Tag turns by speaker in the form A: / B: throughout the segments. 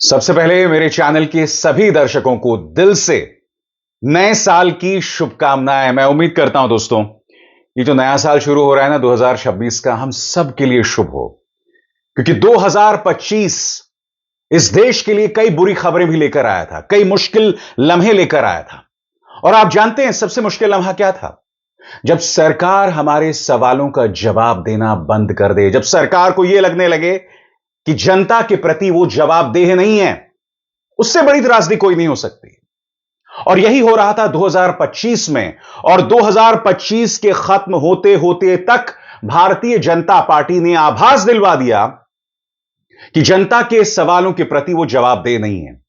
A: सबसे पहले मेरे चैनल के सभी दर्शकों को दिल से नए साल की शुभकामनाएं। मैं उम्मीद करता हूं दोस्तों, ये जो नया साल शुरू हो रहा है ना 2026 का, हम सब के लिए शुभ हो, क्योंकि 2025 इस देश के लिए कई बुरी खबरें भी लेकर आया था, कई मुश्किल लम्हे लेकर आया था। और आप जानते हैं सबसे मुश्किल लम्हा क्या था? जब सरकार हमारे सवालों का जवाब देना बंद कर दे, जब सरकार को यह लगने लगे कि जनता के प्रति वो जवाबदेह नहीं है। उससे बड़ी त्रासदी कोई नहीं हो सकती। और यही हो रहा था 2025 में। और 2025 के खत्म होते होते तक भारतीय जनता पार्टी ने आभास दिलवा दिया कि जनता के सवालों के प्रति वो जवाबदेह नहीं है।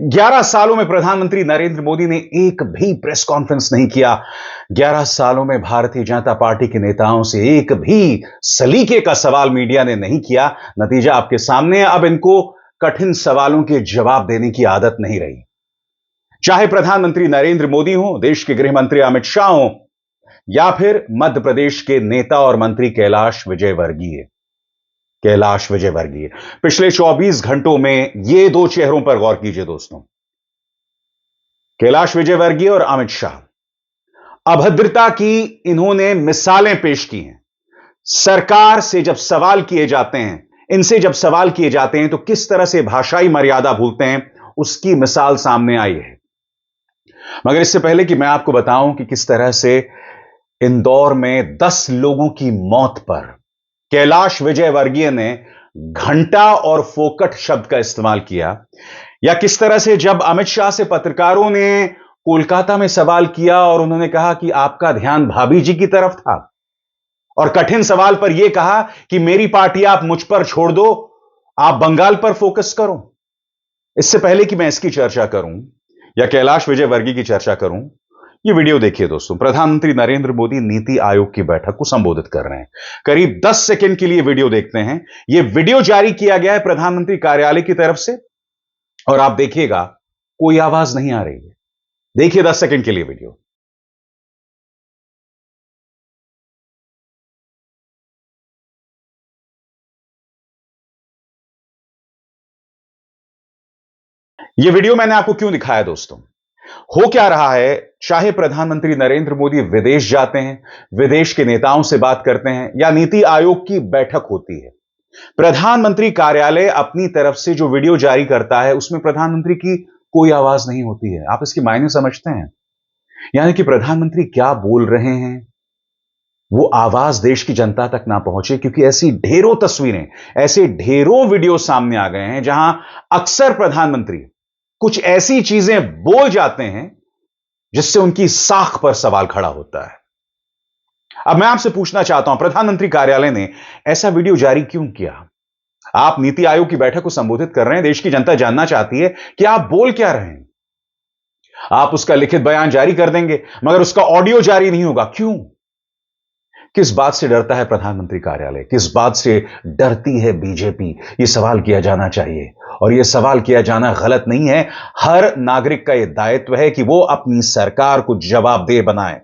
A: 11 सालों में प्रधानमंत्री नरेंद्र मोदी ने एक भी प्रेस कॉन्फ्रेंस नहीं किया। 11 सालों में भारतीय जनता पार्टी के नेताओं से एक भी सलीके का सवाल मीडिया ने नहीं किया। नतीजा आपके सामने है। अब इनको कठिन सवालों के जवाब देने की आदत नहीं रही। चाहे प्रधानमंत्री नरेंद्र मोदी हो, देश के गृह मंत्री अमित शाह हो, या फिर मध्य प्रदेश के नेता और मंत्री कैलाश विजयवर्गीय। पिछले 24 घंटों में ये दो चेहरों पर गौर कीजिए दोस्तों, कैलाश विजयवर्गीय और अमित शाह। अभद्रता की इन्होंने मिसालें पेश की हैं। सरकार से जब सवाल किए जाते हैं, इनसे जब सवाल किए जाते हैं, तो किस तरह से भाषाई मर्यादा भूलते हैं, उसकी मिसाल सामने आई है। मगर इससे पहले कि मैं आपको बताऊं कि किस तरह से इंदौर में 10 लोगों की मौत पर कैलाश विजयवर्गीय ने घंटा और फोकट शब्द का इस्तेमाल किया, या किस तरह से जब अमित शाह से पत्रकारों ने कोलकाता में सवाल किया और उन्होंने कहा कि आपका ध्यान भाभी जी की तरफ था, और कठिन सवाल पर यह कहा कि मेरी पार्टी आप मुझ पर छोड़ दो, आप बंगाल पर फोकस करो। इससे पहले कि मैं इसकी चर्चा करूं या कैलाश विजयवर्गीय की चर्चा करूं, ये वीडियो देखिए दोस्तों। प्रधानमंत्री नरेंद्र मोदी नीति आयोग की बैठक को संबोधित कर रहे हैं। करीब 10 सेकंड के लिए वीडियो देखते हैं। यह वीडियो जारी किया गया है प्रधानमंत्री कार्यालय की तरफ से, और आप देखिएगा कोई आवाज नहीं आ रही है। देखिए 10 सेकंड के लिए वीडियो। यह वीडियो मैंने आपको क्यों दिखाया दोस्तों? हो क्या रहा है, चाहे प्रधानमंत्री नरेंद्र मोदी विदेश जाते हैं, विदेश के नेताओं से बात करते हैं, या नीति आयोग की बैठक होती है, प्रधानमंत्री कार्यालय अपनी तरफ से जो वीडियो जारी करता है उसमें प्रधानमंत्री की कोई आवाज नहीं होती है। आप इसके मायने समझते हैं? यानी कि प्रधानमंत्री क्या बोल रहे हैं वो आवाज देश की जनता तक ना पहुंचे, क्योंकि ऐसी ढेरों तस्वीरें, ऐसे ढेरों वीडियो सामने आ गए हैं जहां अक्सर प्रधानमंत्री कुछ ऐसी चीजें बोल जाते हैं जिससे उनकी साख पर सवाल खड़ा होता है। अब मैं आपसे पूछना चाहता हूं, प्रधानमंत्री कार्यालय ने ऐसा वीडियो जारी क्यों किया? आप नीति आयोग की बैठक को संबोधित कर रहे हैं, देश की जनता जानना चाहती है कि आप बोल क्या रहे हैं। आप उसका लिखित बयान जारी कर देंगे, मगर उसका ऑडियो जारी नहीं होगा। क्यों? किस बात से डरता है प्रधानमंत्री कार्यालय? किस बात से डरती है बीजेपी? यह सवाल किया जाना चाहिए, और यह सवाल किया जाना गलत नहीं है। हर नागरिक का यह दायित्व है कि वो अपनी सरकार को जवाबदेह बनाए।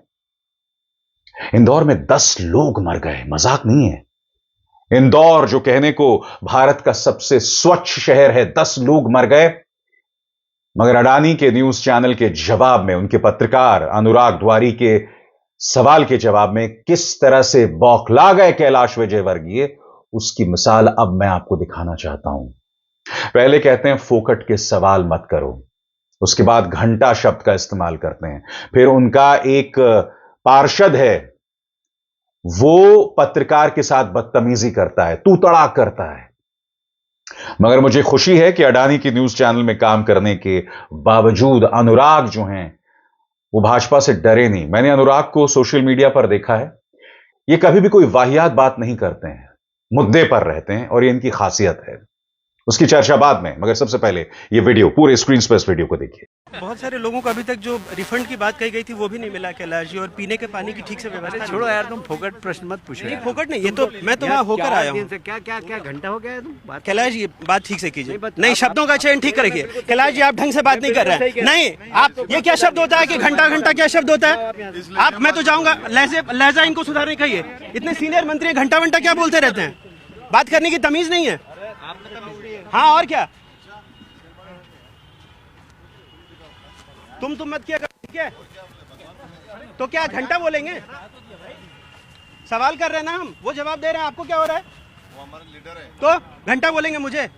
A: इंदौर में 10 लोग मर गए, मजाक नहीं है। इंदौर जो कहने को भारत का सबसे स्वच्छ शहर है, 10 लोग मर गए। मगर अडानी के न्यूज चैनल के जवाब में, उनके पत्रकार अनुराग द्वारी के सवाल के जवाब में किस तरह से बौखला गए कैलाश विजयवर्गीय, उसकी मिसाल अब मैं आपको दिखाना चाहता हूं। पहले कहते हैं फोकट के सवाल मत करो, उसके बाद घंटा शब्द का इस्तेमाल करते हैं। फिर उनका एक पार्षद है, वो पत्रकार के साथ बदतमीजी करता है, तू तड़ाक करता है। मगर मुझे खुशी है कि अडानी की न्यूज चैनल में काम करने के बावजूद अनुराग जो हैं वो भाजपा से डरे नहीं। मैंने अनुराग को सोशल मीडिया पर देखा है, ये कभी भी कोई वाहियात बात नहीं करते हैं, मुद्दे पर रहते हैं, और ये इनकी खासियत है। उसकी चर्चा बाद में, मगर सबसे पहले ये वीडियो, पूरे स्क्रीन पर इस वीडियो को देखिए।
B: बहुत सारे लोगों को अभी तक जो रिफंड की बात कही गई थी वो भी नहीं मिला कैलाश जी, और पीने के पानी की ठीक से व्यवस्था।
C: छोड़ो यार, तुम फोकट प्रश्न मत पूछो।
B: नहीं फोकट नहीं, ये तो मैं तो वहाँ होकर आया हूँ।
C: क्या घंटा हो गया है तुम?
B: कैलाश जी बात ठीक से कीजिए, नहीं शब्दों का चयन ठीक करिए। कैलाश जी आप ढंग से बात नहीं कर रहे हैं। नहीं, आप ये क्या शब्द होता है कि घंटा घंटा क्या शब्द होता है? आप, मैं तो जाऊंगा, लहजा इनको सुधारने कहिए। इतने सीनियर मंत्री घंटा घंटा क्या बोलते रहते हैं? बात करने की तमीज नहीं है। हाँ और क्या? तुम मत किया करो, ठीक है? तो क्या घंटा बोलेंगे? सवाल कर रहे हैं ना हम, वो जवाब दे रहे हैं, आपको क्या हो रहा है?
D: वो हमारे लीडर है।
B: तो घंटा बोलेंगे मुझे?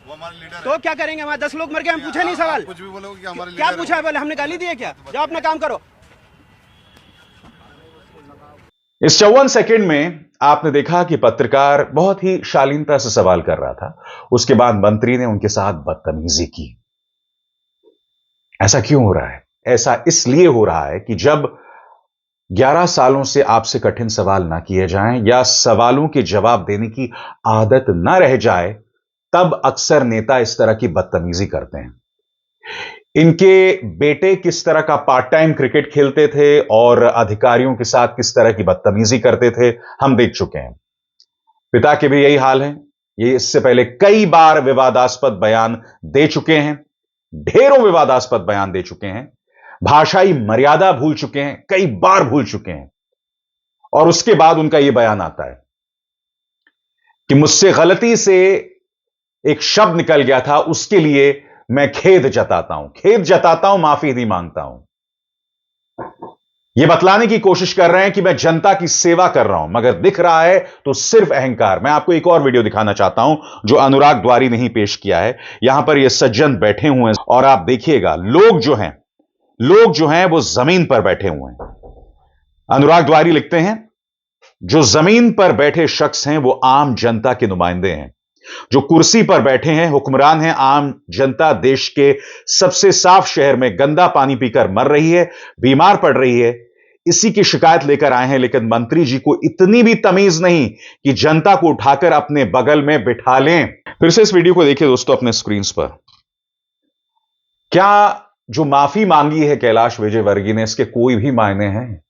D: वो हमारे लीडर है।
B: तो क्या करेंगे? हमारे 10 लोग मर गए, हम पूछे नहीं सवाल?
D: कुछ भी बोलोगे कि हमारे
B: क्या
D: लीडर
B: पूछा है? बोले हमने गाली दी है क्या? जाओ अपना काम करो।
A: इस 54 सेकंड में आपने देखा कि पत्रकार बहुत ही शालीनता से सवाल कर रहा था। उसके बाद मंत्री ने उनके साथ बदतमीजी की। ऐसा क्यों हो रहा है? ऐसा इसलिए हो रहा है कि जब 11 सालों से आपसे कठिन सवाल ना किए जाएं या सवालों के जवाब देने की आदत ना रह जाए, तब अक्सर नेता इस तरह की बदतमीजी करते हैं। इनके बेटे किस तरह का पार्ट टाइम क्रिकेट खेलते थे और अधिकारियों के साथ किस तरह की बदतमीजी करते थे, हम देख चुके हैं। पिता के भी यही हाल है। ये इससे पहले कई बार विवादास्पद बयान दे चुके हैं, ढेरों विवादास्पद बयान दे चुके हैं, भाषाई मर्यादा भूल चुके हैं, कई बार भूल चुके हैं। और उसके बाद उनका यह बयान आता है कि मुझसे गलती से एक शब्द निकल गया था, उसके लिए मैं खेद जताता हूं, माफी नहीं मांगता हूं। यह बतलाने की कोशिश कर रहे हैं कि मैं जनता की सेवा कर रहा हूं, मगर दिख रहा है तो सिर्फ अहंकार। मैं आपको एक और वीडियो दिखाना चाहता हूं जो अनुराग द्वारी ने ही पेश किया है। यहां पर यह सज्जन बैठे हुए हैं और आप देखिएगा, लोग जो हैं वो जमीन पर बैठे हुए हैं। अनुराग द्वारी लिखते हैं, जो जमीन पर बैठे शख्स हैं वो आम जनता के नुमाइंदे हैं। जो कुर्सी पर बैठे हैं हुक्मरान हैं, आम जनता देश के सबसे साफ शहर में गंदा पानी पीकर मर रही है, बीमार पड़ रही है। इसी की शिकायत लेकर आए हैं, लेकिन मंत्री जी को इतनी भी तमीज नहीं कि जनता को उठाकर अपने बगल में बिठा लें। फिर से इस वीडियो को देखिए दोस्तों अपने स्क्रीन पर। क्या जो माफी मांगी है कैलाश विजयवर्गीय ने, इसके कोई भी मायने हैं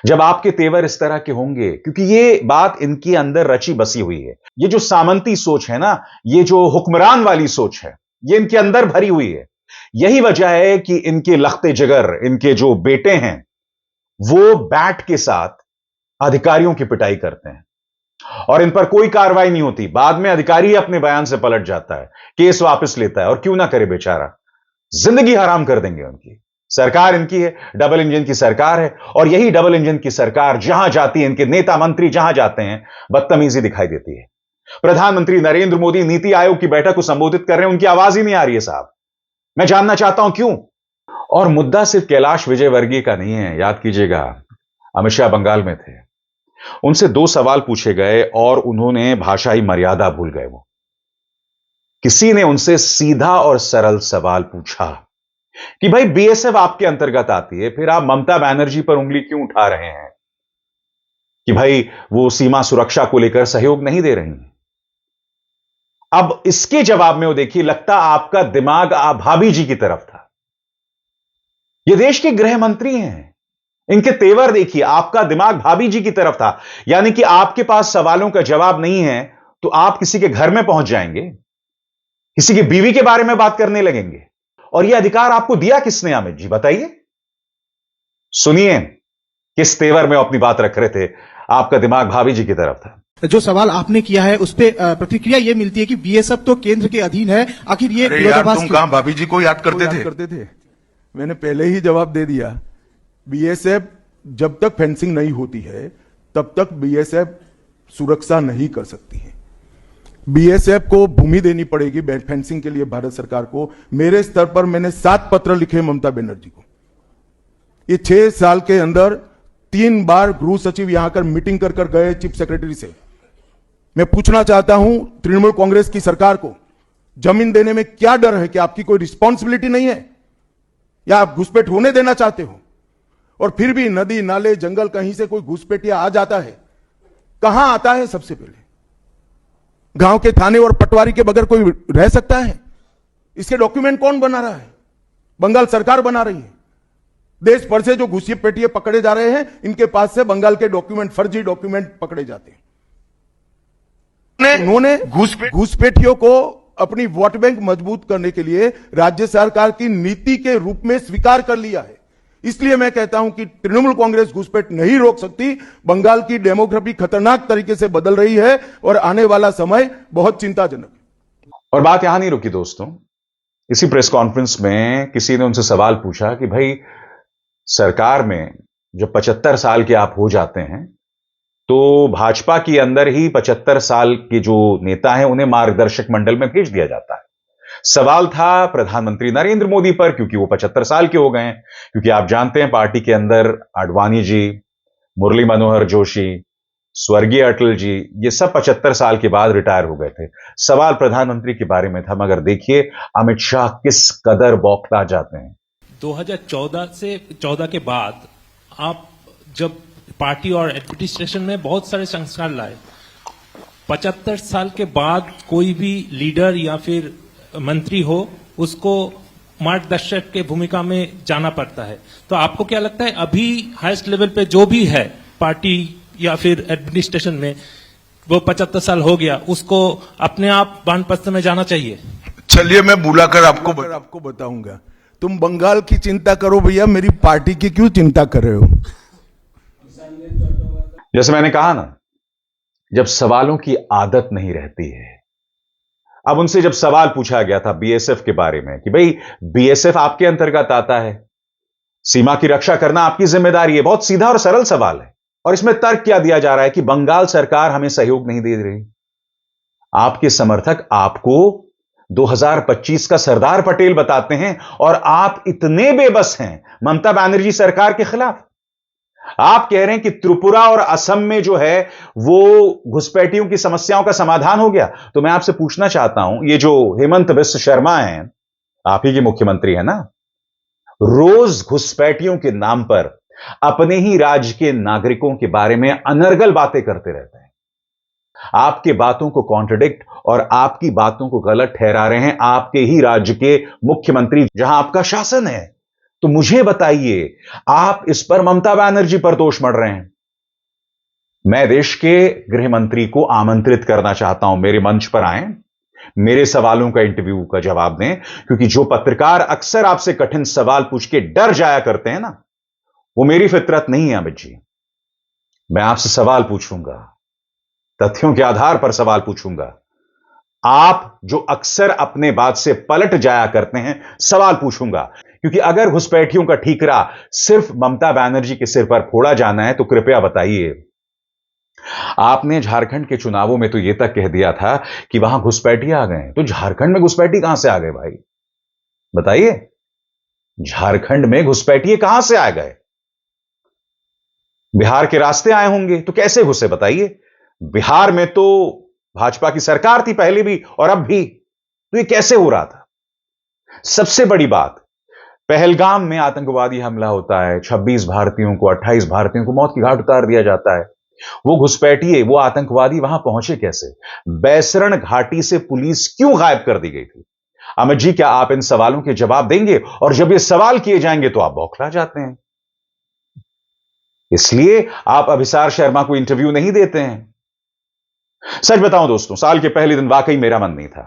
A: जब आपके तेवर इस तरह के होंगे? क्योंकि ये बात इनके अंदर रची बसी हुई है। ये जो सामंती सोच है ना, ये जो हुक्मरान वाली सोच है, ये इनके अंदर भरी हुई है। यही वजह है कि इनके लखते जिगर, इनके जो बेटे हैं, वो बैट के साथ अधिकारियों की पिटाई करते हैं और इन पर कोई कार्रवाई नहीं होती। बाद में अधिकारी अपने बयान से पलट जाता है, केस वापस लेता है, और क्यों ना करे बेचारा, जिंदगी हराम कर देंगे उनकी। सरकार इनकी है, डबल इंजन की सरकार है, और यही डबल इंजन की सरकार जहां जाती है, इनके नेता मंत्री जहां जाते हैं, बदतमीजी दिखाई देती है। प्रधानमंत्री नरेंद्र मोदी नीति आयोग की बैठक को संबोधित कर रहे हैं, उनकी आवाज ही नहीं आ रही है साहब। मैं जानना चाहता हूं क्यों। और मुद्दा सिर्फ कैलाश विजयवर्गीय का नहीं है, याद कीजिएगा, अमित शाह बंगाल में थे, उनसे 2 सवाल पूछे गए और उन्होंने भाषाई मर्यादा भूल गए। वो किसी ने उनसे सीधा और सरल सवाल पूछा कि भाई बीएसएफ आपके अंतर्गत आती है, फिर आप ममता बनर्जी पर उंगली क्यों उठा रहे हैं कि भाई वो सीमा सुरक्षा को लेकर सहयोग नहीं दे रही हैं? अब इसके जवाब में वो देखिए, लगता आपका दिमाग भाभी जी की तरफ था। ये देश के गृह मंत्री हैं, इनके तेवर देखिए, आपका दिमाग भाभी जी की तरफ था। यानी कि आपके पास सवालों का जवाब नहीं है तो आप किसी के घर में पहुंच जाएंगे, किसी की बीवी के बारे में बात करने लगेंगे। और यह अधिकार आपको दिया किसने? अमित जी बताइए, सुनिए किस तेवर में अपनी बात रख रहे थे। आपका दिमाग भाभी जी की तरफ था।
E: जो सवाल आपने किया है उस पे प्रतिक्रिया ये मिलती है कि बीएसएफ तो केंद्र के अधीन है, आखिर ये
D: विरोधाभास तुम कहां भाभी जी को याद करते थे?
F: मैंने पहले ही जवाब दे दिया। बीएसएफ जब तक फेंसिंग नहीं होती है तब तक बीएसएफ सुरक्षा नहीं कर सकती है। बीएसएफ को भूमि देनी पड़ेगी फेंसिंग के लिए भारत सरकार को। मेरे स्तर पर मैंने 7 पत्र लिखे ममता बनर्जी को। ये 6 साल के अंदर 3 बार गृह सचिव यहां कर मीटिंग कर गए चीफ सेक्रेटरी से। मैं पूछना चाहता हूं तृणमूल कांग्रेस की सरकार को, जमीन देने में क्या डर है? कि आपकी कोई रिस्पॉन्सिबिलिटी नहीं है या आप घुसपैठ होने देना चाहते हो? और फिर भी नदी नाले जंगल कहीं से कोई घुसपैठिया आ जाता है, कहां आता है? सबसे पहले गांव के थाने और पटवारी के बगैर कोई रह सकता है? इसके डॉक्यूमेंट कौन बना रहा है? बंगाल सरकार बना रही है। देश भर से जो घुसपैठिए पकड़े जा रहे हैं, इनके पास से बंगाल के डॉक्यूमेंट, फर्जी डॉक्यूमेंट पकड़े जाते हैं। उन्होंने घुसपैठियों को अपनी वोट बैंक मजबूत करने के लिए राज्य सरकार की नीति के रूप में स्वीकार कर लिया है। इसलिए मैं कहता हूं कि तृणमूल कांग्रेस घुसपैठ नहीं रोक सकती। बंगाल की डेमोग्राफी खतरनाक तरीके से बदल रही है और आने वाला समय बहुत चिंताजनक है।
A: और बात यहां नहीं रुकी दोस्तों, इसी प्रेस कॉन्फ्रेंस में किसी ने उनसे सवाल पूछा कि भाई सरकार में जब 75 साल के आप हो जाते हैं तो भाजपा के अंदर ही 75 साल के जो नेता हैं उन्हें मार्गदर्शक मंडल में भेज दिया जाता है। सवाल था प्रधानमंत्री नरेंद्र मोदी पर, क्योंकि वो 75 साल के हो गए हैं। क्योंकि आप जानते हैं पार्टी के अंदर आडवाणी जी, मुरली मनोहर जोशी, स्वर्गीय अटल जी, ये सब 75 साल के बाद रिटायर हो गए थे। सवाल प्रधानमंत्री के बारे में था, मगर देखिए अमित शाह किस कदर बौखला जाते हैं।
G: 2014 के बाद आप जब पार्टी और एडमिनिस्ट्रेशन में बहुत सारे संस्कार लाए, 75 साल के बाद कोई भी लीडर या फिर मंत्री हो उसको मार्गदर्शक के भूमिका में जाना पड़ता है। तो आपको क्या लगता है अभी हाईएस्ट लेवल पे जो भी है पार्टी या फिर एडमिनिस्ट्रेशन में, वो 75 साल हो गया, उसको अपने आप वानप्रस्थ में जाना चाहिए?
D: चलिए मैं बुलाकर आपको
F: बताऊंगा। तुम बंगाल की चिंता करो भैया, मेरी पार्टी की क्यों चिंता कर रहे हो?
A: जैसे मैंने कहा ना, जब सवालों की आदत नहीं रहती है। अब उनसे जब सवाल पूछा गया था बीएसएफ के बारे में कि भाई बीएसएफ आपके अंतर्गत आता है, सीमा की रक्षा करना आपकी जिम्मेदारी है। बहुत सीधा और सरल सवाल है। और इसमें तर्क क्या दिया जा रहा है कि बंगाल सरकार हमें सहयोग नहीं दे रही। आपके समर्थक आपको 2025 का सरदार पटेल बताते हैं और आप इतने बेबस हैं ममता बनर्जी सरकार के खिलाफ। आप कह रहे हैं कि त्रिपुरा और असम में जो है वो घुसपैठियों की समस्याओं का समाधान हो गया। तो मैं आपसे पूछना चाहता हूं, ये जो हेमंत बिस्व शर्मा हैं, आप ही के मुख्यमंत्री हैं ना, रोज घुसपैठियों के नाम पर अपने ही राज्य के नागरिकों के बारे में अनर्गल बातें करते रहते हैं। आपके बातों को कॉन्ट्रडिक्ट और आपकी बातों को गलत ठहरा रहे हैं आपके ही राज्य के मुख्यमंत्री, जहां आपका शासन है। तो मुझे बताइए, आप इस पर ममता बनर्जी पर दोष मढ़ रहे हैं। मैं देश के गृह मंत्री को आमंत्रित करना चाहता हूं, मेरे मंच पर आएं, मेरे सवालों का इंटरव्यू का जवाब दें। क्योंकि जो पत्रकार अक्सर आपसे कठिन सवाल पूछ के डर जाया करते हैं ना, वो मेरी फितरत नहीं है अमित जी। मैं आपसे सवाल पूछूंगा, तथ्यों के आधार पर सवाल पूछूंगा। आप जो अक्सर अपने बात से पलट जाया करते हैं, सवाल पूछूंगा। क्योंकि अगर घुसपैठियों का ठीकरा सिर्फ ममता बनर्जी के सिर पर फोड़ा जाना है तो कृपया बताइए, आपने झारखंड के चुनावों में तो यह तक कह दिया था कि वहां घुसपैठी आ गए, तो झारखंड में घुसपैठी कहां से आ गए भाई? बताइए, झारखंड में घुसपैठी कहां से आ गए? बिहार के रास्ते आए होंगे, तो कैसे घुसे बताइए? बिहार में तो भाजपा की सरकार थी पहले भी और अब भी, तो ये कैसे हो रहा था? सबसे बड़ी बात, पहलगाम में आतंकवादी हमला होता है, 26 भारतीयों को, 28 भारतीयों को मौत की घाट उतार दिया जाता है। वो घुसपैठिए, वो आतंकवादी वहां पहुंचे कैसे? बैसरण घाटी से पुलिस क्यों गायब कर दी गई थी? अमित जी, क्या आप इन सवालों के जवाब देंगे? और जब ये सवाल किए जाएंगे तो आप बौखला जाते हैं। इसलिए आप अभिसार शर्मा को इंटरव्यू नहीं देते हैं। सच बताऊं दोस्तों, साल के पहले दिन वाकई मेरा मन नहीं था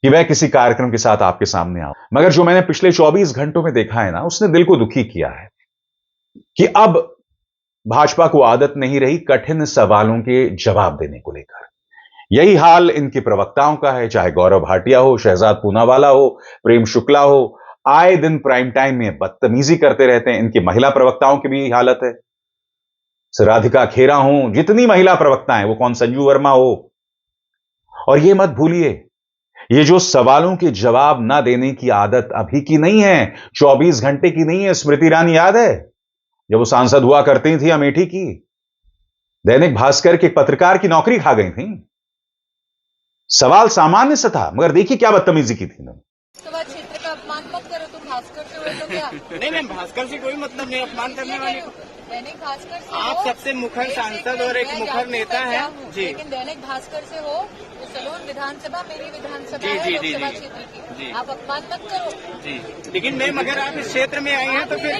A: कि वह किसी कार्यक्रम के साथ आपके सामने आऊं, मगर जो मैंने पिछले 24 घंटों में देखा है ना, उसने दिल को दुखी किया है कि अब भाजपा को आदत नहीं रही कठिन सवालों के जवाब देने को लेकर। यही हाल इनके प्रवक्ताओं का है, चाहे गौरव भाटिया हो, शहजाद पूनावाला हो, प्रेम शुक्ला हो, आए दिन प्राइम टाइम में बदतमीजी करते रहते हैं। इनकी महिला प्रवक्ताओं की भी हालत है, राधिका खेरा हो, जितनी महिला प्रवक्ता हैं, वो कौन, संजू वर्मा हो। और ये मत भूलिए, ये जो सवालों के जवाब ना देने की आदत अभी की नहीं है, 24 घंटे की नहीं है। स्मृति ईरानी याद है जब वो सांसद हुआ करती थी अमेठी की, दैनिक भास्कर के पत्रकार की नौकरी खा गई थी। सवाल सामान्य सा था, मगर देखिए क्या बदतमीजी की थी ना।
H: क्षेत्र का अपमान मत करो, तुम भास्कर से हो तो क्या?
B: नहीं मैम, भास्कर से कोई मतलब नहीं अपमान करने वाले।
H: दैनिक भास्कर से
B: आप
H: हो,
B: सबसे मुखर सांसद और एक मुखर नेता हैं जी।
H: लेकिन दैनिक भास्कर से हो तो सलोन विधानसभा मेरी विधानसभा
B: जी,
H: है,
B: जी, जी,
H: लोकसभा
B: जी।
H: क्षेत्र की। आप अपमान मत करो
B: जी। लेकिन मैम, अगर आप इस क्षेत्र में आई हैं तो फिर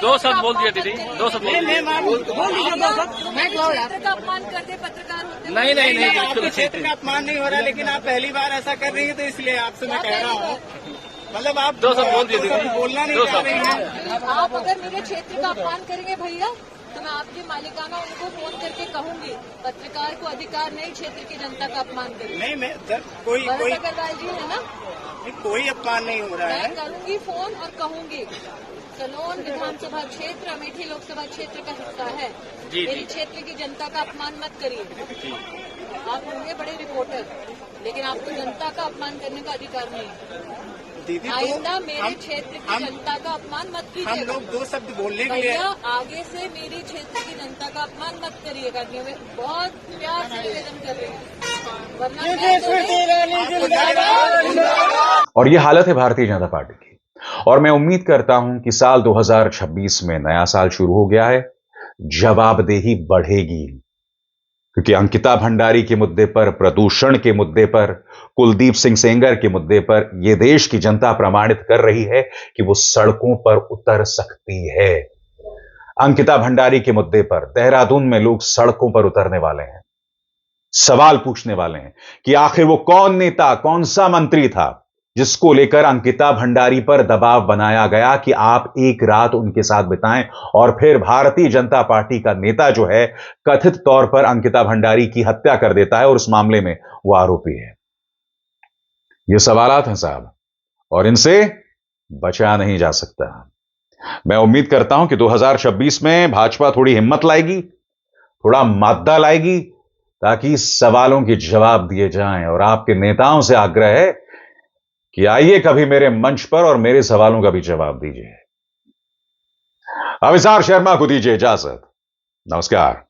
H: दो शब्द बोल दिए दीदी, 2 शब्द बोल
B: मैम, आप बोल दीजिए 2 शब्द।
H: मैं क्षेत्र का अपमान करते पत्रकार होते।
B: नहीं, आपके क्षेत्र का अपमान नहीं हो रहा, लेकिन आप पहली बार ऐसा कर रही है, तो इसलिए आपसे मैं कह रहा हूँ, मतलब आप 2 शब्द बोल दिए, बोलना नहीं चाह रही हैं।
H: आप अगर मेरे क्षेत्र का अपमान करेंगे भैया तो मैं आपकी मालिकाना उनको फोन करके कहूंगी, पत्रकार को अधिकार नहीं क्षेत्र की जनता का अपमान करें।
B: नहीं मैं कोई
H: अग्रवाल जी है ना,
B: कोई अपमान नहीं हो रहा
H: मैं करूंगी फोन और कहूंगी सलोन विधानसभा क्षेत्र अमेठी लोकसभा क्षेत्र का हिस्सा है। मेरी क्षेत्र की जनता का अपमान मत करिए। आप होंगे बड़े रिपोर्टर, लेकिन आपको जनता का अपमान करने का अधिकार नहीं। आइंदा मेरे क्षेत्र की जनता का अपमान मत कीजिएगा।
B: हम लोग दो शब्द बोलने के लिए
H: भैया आगे से मेरी क्षेत्र की जनता का अपमान मत करिएगा। बहुत प्यार से निवेदन कर रही हूँ, वरना
A: और ये हालत है भारतीय जनता पार्टी की। और मैं उम्मीद करता हूं कि साल 2026 में नया साल शुरू हो गया है, जवाबदेही बढ़ेगी, क्योंकि अंकिता भंडारी के मुद्दे पर, प्रदूषण के मुद्दे पर, कुलदीप सिंह सेंगर के मुद्दे पर यह देश की जनता प्रमाणित कर रही है कि वो सड़कों पर उतर सकती है। अंकिता भंडारी के मुद्दे पर देहरादून में लोग सड़कों पर उतरने वाले हैं, सवाल पूछने वाले हैं कि आखिर वो कौन नेता, कौन सा मंत्री था जिसको लेकर अंकिता भंडारी पर दबाव बनाया गया कि आप एक रात उनके साथ बिताएं, और फिर भारतीय जनता पार्टी का नेता जो है कथित तौर पर अंकिता भंडारी की हत्या कर देता है और उस मामले में वो आरोपी है। ये सवालात हैं साहब, और इनसे बचा नहीं जा सकता। मैं उम्मीद करता हूं कि 2026 में भाजपा थोड़ी हिम्मत लाएगी, थोड़ा मादा लाएगी, ताकि सवालों के जवाब दिए जाएं। और आपके नेताओं से आग्रह है कि आइए कभी मेरे मंच पर और मेरे सवालों का भी जवाब दीजिए। अविसार शर्मा को दीजिए इजाजत। नमस्कार।